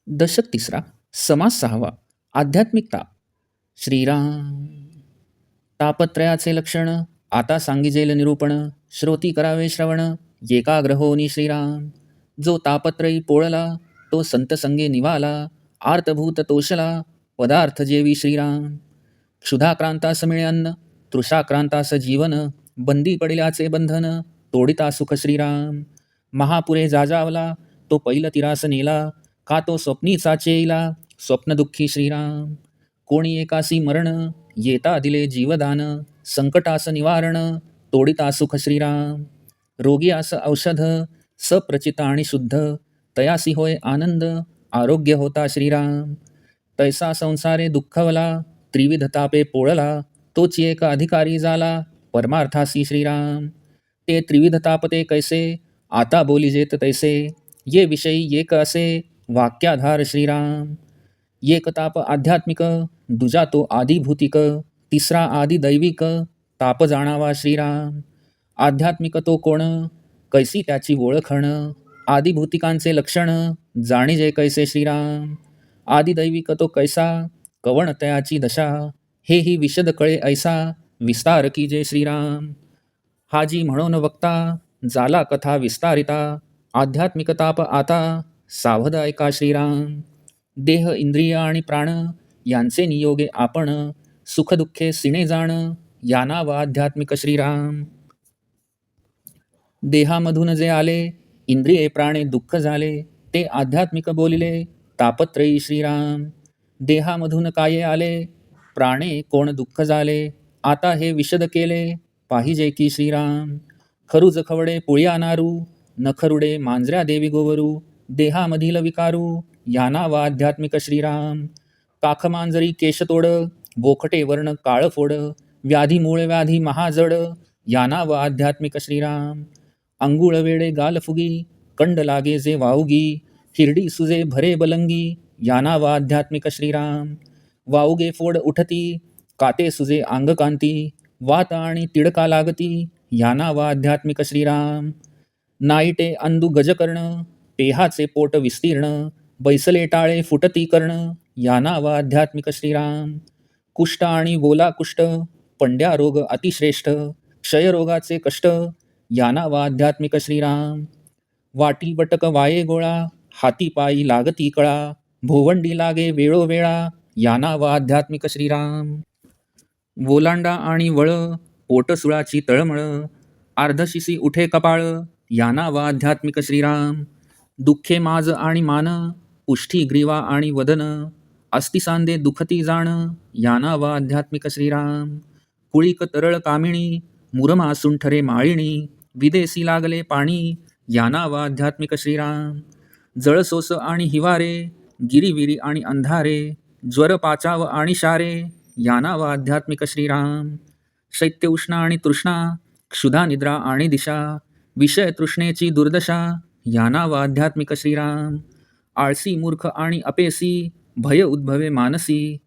दशक तिसरा. समास सहावा. आध्यात्मिकता. श्रीराम. तापत्रयाचे लक्षण आता सांगिजेल निरूपण. श्रोती करावे श्रवण. एकाग्र होनी श्रीराम. जो तापत्रयी पोळला तो संत संगे निवाला. आर्तभूत तोषला पदार्थ जेवी श्रीराम. क्षुधाक्रांतास मिळे अन्न, तृषाक्रांतास जीवन. बंदी पडिल्याचे बंधन, तोडिता सुख श्रीराम. महापुरे जाजावला तो पैल तिरास नेला. का तो स्वप्नीचा चेईला, स्वप्न दुःखी श्रीराम. कोणी एकासी मरण, येता दिले जीवदान. संकटास निवारण, तोडिता सुख श्रीराम. रोगी आस औषध, सप्रचित आणि शुद्ध. तयासी होय आनंद, आरोग्य होता श्रीराम. तैसा संसारे दुःखवला, त्रिविध तापे पोळला. तोच एक अधिकारी झाला, परमार्थासी श्रीराम. ते त्रिविध तापते कैसे, आता बोलिजेत तैसे. ये विषयी एक असे, वाक्याधार श्रीराम. एक ताप आध्यात्मिक, दुजा तो आदिभूतिक. तिसरा आदि दैविक, ताप जाणावा श्रीराम. आध्यात्मिक तो कोण, कैसी त्याची ओळखण. आदिभूतिकांचे लक्षण, जाणीजे कैसे श्रीराम. आदिदैविक तो कैसा, कवण तयाची दशा. हे ही विशद कळे ऐसा, विस्तार कीजे श्रीराम. हाजी म्हणून वक्ता, जाला कथा विस्तारिता. आध्यात्मिक ताप आता, सावध ऐका श्रीराम. देह इंद्रिय आणि प्राण, यांचे नियोगे आपण. सुखदुःखे सिणे जाण, याना व आध्यात्मिक श्रीराम. देहामधून जे आले, इंद्रिये प्राणे दुःख झाले. ते आध्यात्मिक बोलिले, तापत्रयी श्रीराम. देहामधून काय आले, प्राणे कोण दुःख झाले. आता हे विशद केले, पाहिजे की श्रीराम. खरुज खवडे पुळ्या नारू, नखरुडे मांजऱ्या देवी गोवरू. देहामधील विकारू, याना व आध्यात्मिक श्रीराम. काख मांजरी केशतोड, बोखटे वर्ण काळ फोड. व्याधी मूळ व्याधी महाजड, याना व आध्यात्मिक श्रीराम. अंगुळ वेडे गालफुगी, कंड लागे जे वाऊगी. हिरडी सुजे भरे बलंगी, याना व आध्यात्मिक श्रीराम. वाऊगे फोड उठती, काते सुजे अंगकांती. वात आणि तिडका लागती, याना व आध्यात्मिक श्रीराम. नाईटे अंदू गजकर्ण, पेहाचे पोट विस्तीर्ण. बैसले टाळे फुटती कर्ण, याना व आध्यात्मिक श्रीराम. कुष्ठ आणि बोला कुष्ठ, पंड्या रोग अतिश्रेष्ठ. क्षयरोगाचे कष्ट, याना व आध्यात्मिक श्रीराम. वाटी बटक वाये गोळा, हाती पायी लागती कळा. भोवंडी लागे वेळोवेळा, याना व आध्यात्मिक श्रीराम. ओलांडा आणि वळ, पोटसुळाची तळमळ. अर्धशिसी उठे कपाळ, याना व आध्यात्मिक श्रीराम. दुःखे माज आणि मान, उष्ठी ग्रीवा आणि वदन. अस्थिसांदे दुखती जाण, याना व आध्यात्मिक श्रीराम. कुळीक तरळ कामिणी, मुरमा सुंठरे माळिणी. विदेसी लागले पाणी, याना व आध्यात्मिक श्रीराम. जळसोस आणि हिवारे, गिरीविरी आणि अंधारे. ज्वर पाचाव आणि शारे, याना व आध्यात्मिक श्रीराम. शैत्य उष्णा आणि तृष्णा, क्षुधा निद्रा आणि दिशा. विषय तृष्णेची दुर्दशा, याना व आध्यात्मिक श्रीराम. आळसी मूर्ख आणि अपेसी, भय उद्भवे मानसी.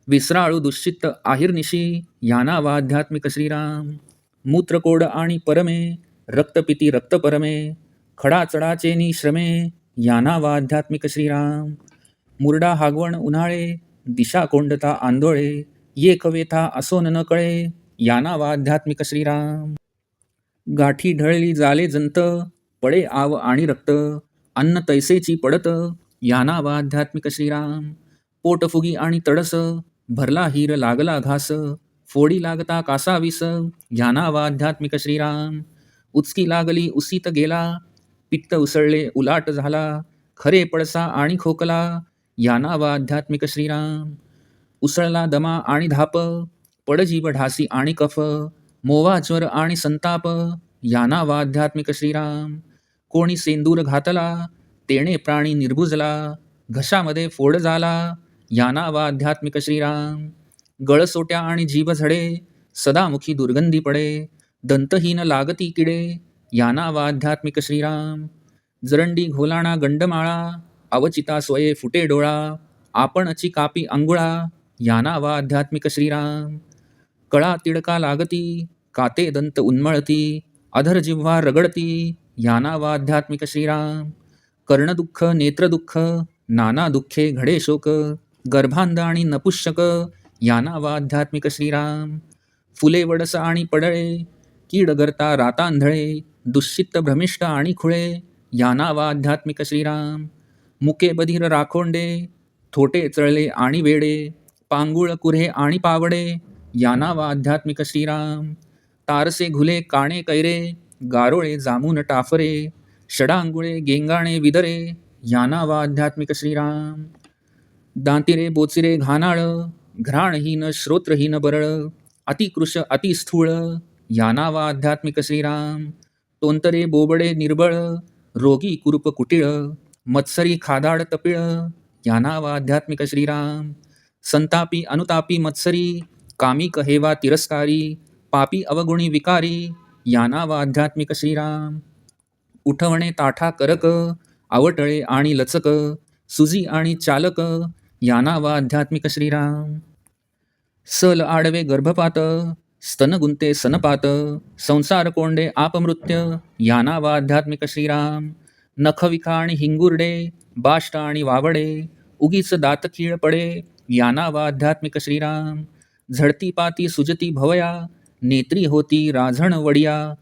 विसराळू दुश्चित्त आहिर्निशी, याना व आध्यात्मिक श्रीराम. मूत्रकोड आणि परमे, रक्तपिती रक्तपरमे. खडा चढाचे श्रमे, याना व आध्यात्मिक श्रीराम. मुरडा हागवण उन्हाळे, दिशा कोंडता आंदोळे. ये कवेथा असोन न कळे, याना व आध्यात्मिक श्रीराम. गाठी ढळली जाले जंत, पडे आव आणि रक्त. अन्न तैसेची पडत, याना व आध्यात्मिक श्रीराम. पोटफुगी आणि तडस, भरला हीर लागला घास. फोडी लागता कासा विस, याना व आध्यात्मिक श्रीराम. उचकी लागली उसीत गेला, पित्त उसळले उलाट झाला. खरे पडसा आणि खोकला, याना व आध्यात्मिक श्रीराम. उसळला दमा आणि धाप, पडजीव ढासी आणि कफ. मोवा ज्वर आणि संताप, याना व आध्यात्मिक श्रीराम. कोणी सेंदूर घातला, तेणे प्राणी निर्भुजला. घशामध्ये फोड झाला, याना व आध्यात्मिक श्रीराम. गळसोट्या आणि जीभ झडे, सदामुखी दुर्गंधी पडे. दंतहीन लागती किडे, याना व आध्यात्मिक श्रीराम. जरंडी घोलाणा गंडमाळा, अवचिता स्वये फुटे डोळा. आपणची कापी अंगुळा, याना व आध्यात्मिक श्रीराम. कळा तिडका लागती, काते दंत उन्मळती. अधर जिव्हा रगडती, याना व आध्यात्मिक श्रीराम. कर्णदुःख नेत्रदुःख, नाना दुःखे घडे शोक, गर्भांध आणि नपुष्यक, याना वा आध्यात्मिक श्रीराम. फुले वडस आणि पडळे, कीड गरता रातांधळे, दुश्चित्त भ्रमिष्ट आणि खुळे, याना वा आध्यात्मिक श्रीराम. मुके बधीर राखोंडे, थोटे चळले आणि वेडे, पांगुळ कुऱ्हे आणि पावडे, याना वा आध्यात्मिक श्रीराम. तारसे घुले काणे कैरे, गारोळे जामून टाफरे, षडांगुळे गेंगाणे विदरे, याना वा आध्यात्मिक श्रीराम. दांतिरे बोचिरे घानाळ, घ्राणहीन श्रोत्रहीन बरळ, अतिकृश अतिस्थूळ, याना वा आध्यात्मिक श्रीराम. तोंतरे बोबडे निर्बळ, रोगी कुरूप कुटिळ, मत्सरी खादाड तपिळ, याना वा आध्यात्मिक श्रीराम. संतापी अनुतापी मत्सरी, कामिक हेवा तिरस्कारी, पापी अवगुणी विकारी, याना वा आध्यात्मिक श्रीराम. उठवणे ताठा करक, आवटळे आणि लचक, सुजी आणि चालक, याना वा आध्यात्मिक श्रीराम. सल आडवे गर्भपात, स्तन गुंते सनपात, संसार कोंडे आपमृत्य, याना वा आध्यात्मिक श्रीराम. नखविखा आणि हिंगुर्डे, बाष्ट आणि वावडे, उगीच दात खीळ पडे, याना वा आध्यात्मिक श्रीराम. झडती पाती सुजती भवया, नेत्री होती राझण वडिया,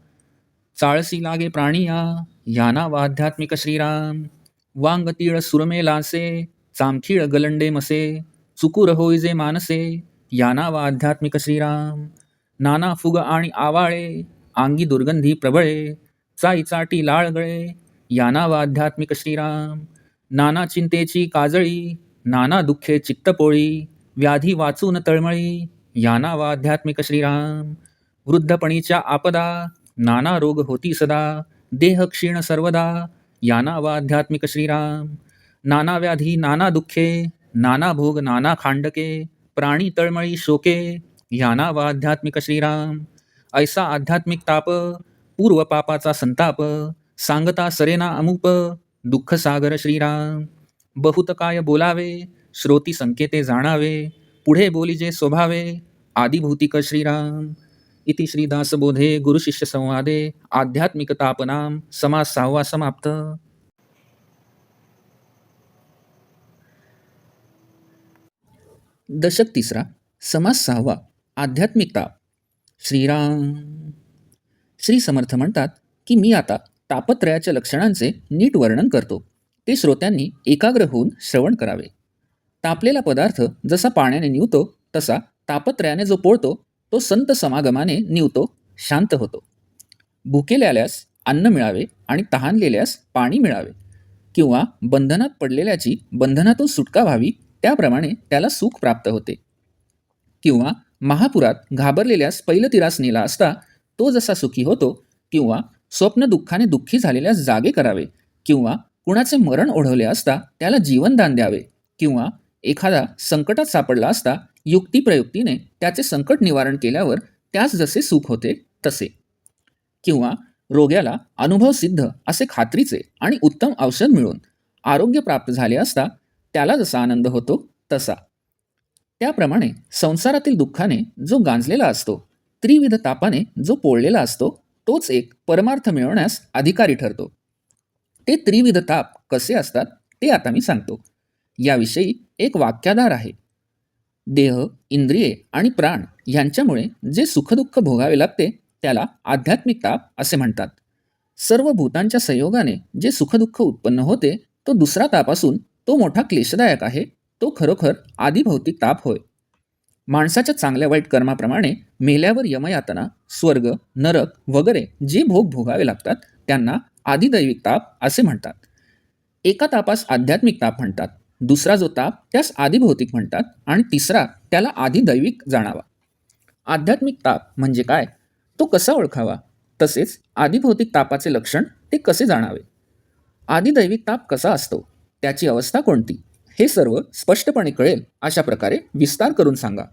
चाळसी लागे प्राणिया, याना वा आध्यात्मिक श्रीराम. वांग तीळ सुरमे लासे, चामखीळ गलंडे मसे, चुकूर होईजे मानसे, याना वा आध्यात्मिक श्रीराम. नाना फुग आणि आवाळे, आंगी दुर्गंधी प्रबळे, चाई चाटी लाळगळे, याना वा आध्यात्मिक श्रीराम. नाना चिंतेची काजळी, नाना दुःखे चित्तपोळी, व्याधी वाचून तळमळी, याना वा आध्यात्मिक श्रीराम. वृद्धपणीच्या आपदा, नाना रोग होती सदा, देह क्षीण सर्वदा, याना वा आध्यात्मिक श्रीराम. नाना व्याधी नाना दुःखे, नाना भोग नाना खांडके, प्राणी तळमळी शोके, याना वा आध्यात्मिक श्रीराम. ऐसा आध्यात्मिक ताप, पूर्व पापाचा संताप, सांगता सरेना अमूप, दुःख सागर श्रीराम. बहुत काय बोलावे, श्रोती संकेते जाणावे, पुढे बोलीजे स्वभावे, आदिभौतिक श्रीराम. इति श्रीदासबोधे गुरुशिष्य संवादे आध्यात्मिक तापनाम समास 6वा समाप्त. दशक 3 समास 6वा आध्यात्मिक ताप. श्रीराम. श्री समर्थ म्हणतात की मी आता तापत्रयाच्या लक्षणांचे नीट वर्णन करतो, ते श्रोत्यांनी एकाग्र होऊन श्रवण करावे. तापलेला पदार्थ जसा पाण्याने निवतो तसा तापत्रयाने जो पोळतो तो संत समागमाने निवतो, शांत होतो. भुकेल्यास अन्न मिळावे आणि तहानलेल्यास पाणी मिळावे, किंवा बंधनात पडलेल्याची बंधनातून सुटका व्हावी त्याप्रमाणे त्याला सुख प्राप्त होते. किंवा महापुरात घाबरलेल्यास पैलतीरास नेला असता तो जसा सुखी होतो, किंवा स्वप्न दुःखाने दुःखी झालेल्यास जागे करावे, किंवा कुणाचे मरण ओढवले असता त्याला जीवनदान द्यावे, किंवा एखादा संकटात सापडला असता युक्तिप्रयुक्तीने त्याचे संकट निवारण केल्यावर त्यास जसे सुख होते तसे, किंवा रोग्याला अनुभवसिद्ध असे खात्रीचे आणि उत्तम औषध मिळून आरोग्य प्राप्त झाले असता त्याला जसा आनंद होतो तसा. त्याप्रमाणे संसारातील दुःखाने जो गांजलेला असतो, त्रिविध तापाने जो पोळलेला असतो, तोच एक परमार्थ मिळवण्यास अधिकारी ठरतो. ते त्रिविध ताप कसे असतात ते आता मी सांगतो. याविषयी एक वाक्याधार आहे. देह, इंद्रिये आणि प्राण यांच्यामुळे जे सुखदुःख भोगावे लागते त्याला आध्यात्मिक ताप असे म्हणतात. सर्व भूतांच्या संयोगाने जे सुखदुःख उत्पन्न होते तो दुसरा ताप असून तो मोठा क्लेशदायक आहे. तो खरोखर आदिभौतिक ताप होय. माणसाच्या चांगल्या वाईट कर्माप्रमाणे मेल्यावर यमयातना, स्वर्ग, नरक वगैरे जे भोग भोगावे लागतात त्यांना आदिदैविक ताप असे म्हणतात. एका तापास आध्यात्मिक ताप म्हणतात, दुसरा जो ताप त्यास आदिभौतिक म्हणतात, आणि तिसरा त्याला आदिदैविक जाणावा. आध्यात्मिक ताप म्हणजे काय, तो कसा ओळखावा, तसेच आदिभौतिक तापाचे लक्षण ते कसे जाणावे, आदिदैविक ताप कसा असतो, त्याची अवस्था कोणती, हे सर्व स्पष्टपणे कळेल अशा प्रकारे विस्तार करून सांगा.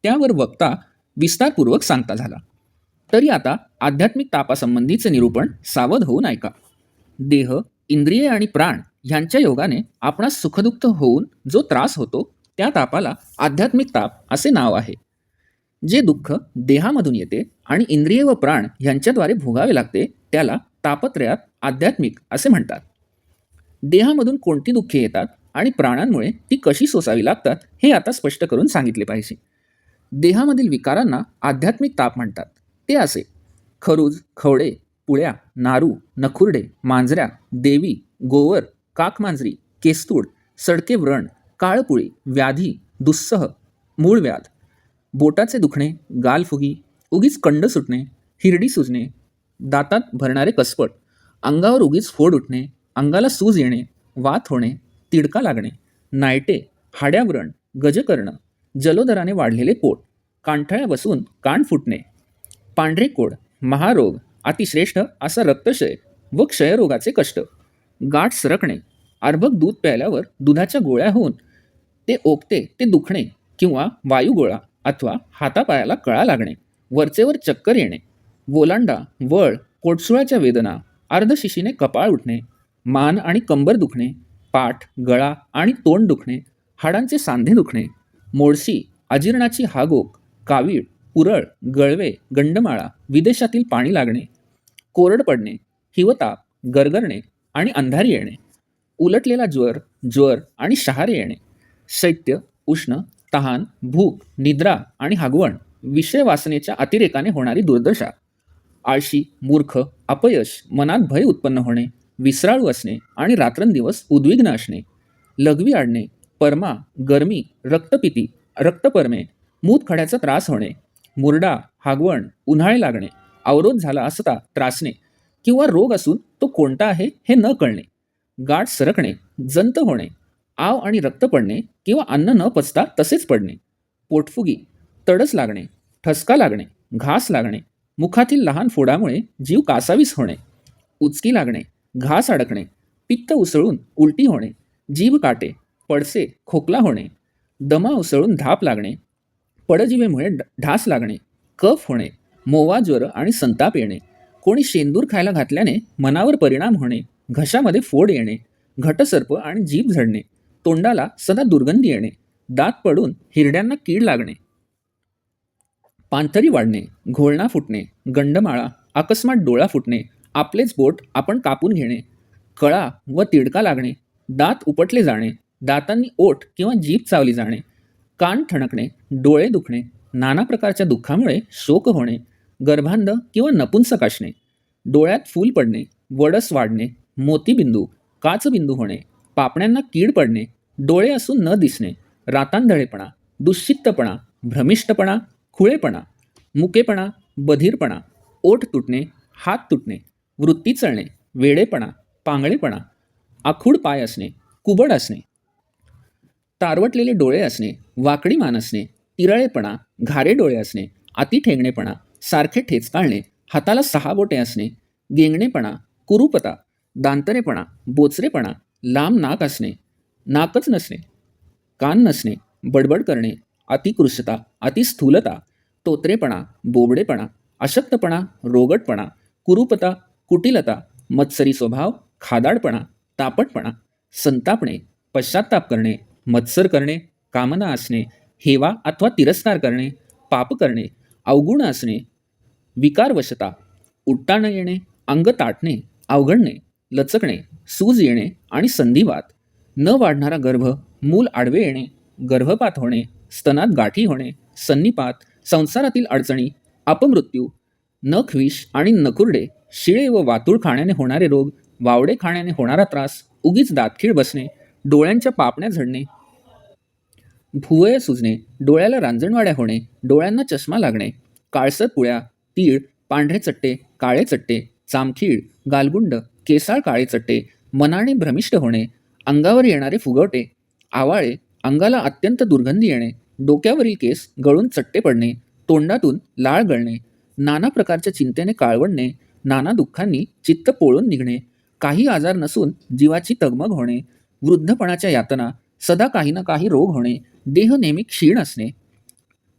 त्यावर वक्ता विस्तारपूर्वक सांगता झाला. तरी आता आध्यात्मिक तापासंबंधीचे निरूपण सावध होऊन ऐका. देह, इंद्रिये आणि प्राण ह्यांच्या योगाने आपणास सुखदुःख होऊन जो त्रास होतो त्या तापाला आध्यात्मिक ताप असे नाव आहे. जे दुःख देहामधून येते आणि इंद्रिय व प्राण ह्यांच्याद्वारे भोगावे लागते त्याला तापत्रयात आध्यात्मिक असे म्हणतात. देहामधून कोणती दुःखे येतात आणि प्राणांमुळे ती कशी सोसावी लागतात हे आता स्पष्ट करून सांगितले पाहिजे. देहामधील विकारांना आध्यात्मिक ताप म्हणतात. ते असे: खरूज, खवडे, पुळ्या, नारू, नखुरडे, मांजऱ्या, देवी, गोवर, काकमांजरी, केस्तूड, सडके व्रण, काळपुळी, व्याधी, दुस्सह, मूळव्याध, बोटाचे दुखणे, गालफुगी, उगीच कंड सुटणे, हिरडी सुजणे, दातात भरणारे कसपट, अंगावर उगीच फोड उठणे, अंगाला सूज येणे, वात होणे, तिडका लागणे, नायटे, हाड्याव्रण, गजकर्ण, जलोदराने वाढलेले पोट, कांठळ्या बसून कान फुटणे, पांढरे कोड, महारोग, अतिश्रेष्ठ असा रक्तक्षय व क्षयरोगाचे कष्ट, गाठ सरकणे, अर्भक दूध प्यायल्यावर दुधाच्या गोळ्या होऊन ते ओकते ते दुखणे किंवा वायुगोळा अथवा हातापायाला कळा लागणे, वरचेवर चक्कर येणे, ओलांडा, वळ, पोटसुळाच्या वेदना, अर्धशिशीने कपाळ उठणे, मान आणि कंबर दुखणे, पाठ, गळा आणि तोंड दुखणे, हाडांचे सांधे दुखणे, मोळशी, अजीर्णाची हागोक, कावीळ, पुरळ, गळवे, गंडमाळा, विदेशातील पाणी लागणे, कोरड पडणे, हिवताप, गरगरणे आणि अंधारी येणे, उलटलेला ज्वर आणि शहारे येणे, शैत्य, उष्ण, तहान, भूक, निद्रा आणि हागवण, विषय वासनेच्या अतिरेकाने होणारी दुर्दशा, आळशी, मूर्ख, अपयश, मनात भय उत्पन्न होणे, विसराळू असणे आणि रात्रंदिवस उद्विग्न असणे, लघवी आडणे, परमा, गरमी, रक्तपिती, रक्तपर्मे, मूतखड्याचा त्रास होणे, मुरडा, हागवण, उन्हाळे लागणे, अवरोध झाला असता त्रासणे किंवा रोग असून तो कोणता आहे हे न कळणे, गाठ सरकणे, जंत होणे, आव आणि रक्त पडणे किंवा अन्न न पचता तसेच पडणे, पोटफुगी, तडस लागणे, ठसका लागणे, घास लागणे, मुखातील लहान फोडामुळे जीव कासावीस होणे, उचकी लागणे, घास अडकणे, पित्त उसळून उलटी होणे, जीभ काटे, पडसे, खोकला होणे, दमा उसळून धाप लागणे, पडजिवेमुळे ढास लागणे, कफ होणे, मोवा, ज्वर आणि संताप येणे, कोणी शेंदूर खायला घातल्याने मनावर परिणाम होणे, घशामध्ये फोड येणे, घटसर्प आणि जीभ झडणे, तोंडाला सदा दुर्गंधी येणे, दात पडून हिरड्यांना कीड लागणे, पांथरी वाढणे, घोळणा फुटणे, गंडमाळा, अकस्मात डोळा फुटणे, आपलेच बोट आपण कापून घेणे, कळा व तिडका लागणे, दात उपटले जाणे, दातांनी ओठ किंवा जीभ चावली जाणे, कान ठणकणे, डोळे दुखणे, नाना प्रकारच्या दुःखामुळे शोक होणे, गर्भांध किंवा नपुंसक असणे, डोळ्यात फूल पडणे, वडस वाढणे, मोतीबिंदू, काचबिंदू होणे, पापण्यांना कीड पडणे, डोळे असून न दिसणे, रातांधळेपणा, दुश्चित्तपणा, भ्रमिष्टपणा, खुळेपणा, मुकेपणा, बधीरपणा, ओठ तुटणे, हात तुटणे, वृत्ती चळणे, वेडेपणा, पांगळेपणा, आखूड पाय असणे, कुबड असणे, तारवटलेले डोळे असणे, वाकडी मान असणे, तिरळेपणा, घारे डोळे असणे, अति ठेंगणेपणा, सारखे ठेचकाळणे, हाताला 6 बोटे असणे, गेंगणेपणा, कुरूपता, दांतरेपणा, बोचरेपणा, लांब नाक असणे, नाकच नसणे, कान नसणे, बडबड करणे, अतिकृशता, अतिस्थूलता, तोत्रेपणा, बोबडेपणा, अशक्तपणा, रोगटपणा, कुरूपता, कुटिलता, मत्सरी स्वभाव, खादाडपणा, तापटपणा, संतापणे, पश्चात्ताप करणे, मत्सर करणे, कामना असणे, हेवा अथवा तिरस्कार करणे, पाप करणे, अवगुण असणे, विकारवशता, उठता न येणे, अंग ताटणे, अवघडणे, लचकणे, सूज येणे आणि संधिवात, न वाढणारा गर्भ, मूल आडवे येणे, गर्भपात होणे, स्तनात गाठी होणे, सन्निपात, संसारातील अडचणी, अपमृत्यू, नखविष आणि नकुरडे, शिळे व वातूळ खाण्याने होणारे रोग, वावडे खाण्याने होणारा त्रास, उगीच दातखीळ बसणे, डोळ्यांच्या पापण्या झडणे, भुवय सुजणे, डोळ्याला रांजणवाड्या होणे, डोळ्यांना चष्मा लागणे, काळसर पुळ्या, तीळ, पांढरे चट्टे, काळे चट्टे, चामखीळ, गालगुंड, केसाळ काळे चट्टे, मनाने भ्रमिष्ट होणे, अंगावर येणारे फुगवटे, आवाळे, अंगाला अत्यंत दुर्गंधी येणे, डोक्यावरील केस गळून चट्टे पडणे, तोंडातून लाळ गळणे, नाना प्रकारच्या चिंतेने काळवडणे, नाना दुःखांनी चित्त पोळून निघणे, काही आजार नसून जीवाची तगमग होणे, वृद्धपणाच्या यातना, सदा काही ना काही रोग होणे, देह नेहमी क्षीण असणे,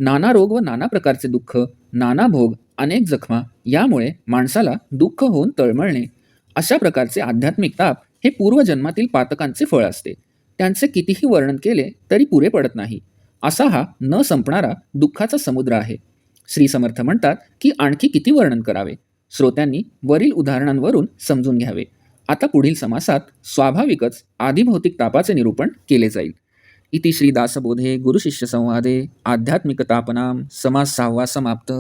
नाना रोग व नाना प्रकारचे दुःख, नाना भोग, अनेक जखमा, यामुळे माणसाला दुःख होऊन तळमळणे, अशा प्रकारचे आध्यात्मिक ताप हे पूर्वजन्मातील पातकांचे फळ असते. त्यांचे कितीही वर्णन केले तरी पुरे पडत नाही. असा हा न संपणारा दुःखाचा समुद्र आहे. श्री समर्थ म्हणतात की आणखी किती वर्णन करावे. श्रोत्यांनी वरील उदाहरणांवरून समजून घ्यावे. आता पुढील समासात स्वाभाविकच आदिभौतिक तापाचे निरूपण केले जाईल. इति श्री दासबोधे गुरुशिष्य संवादे आध्यात्मिक तापनाम समास 6वा समाप्त.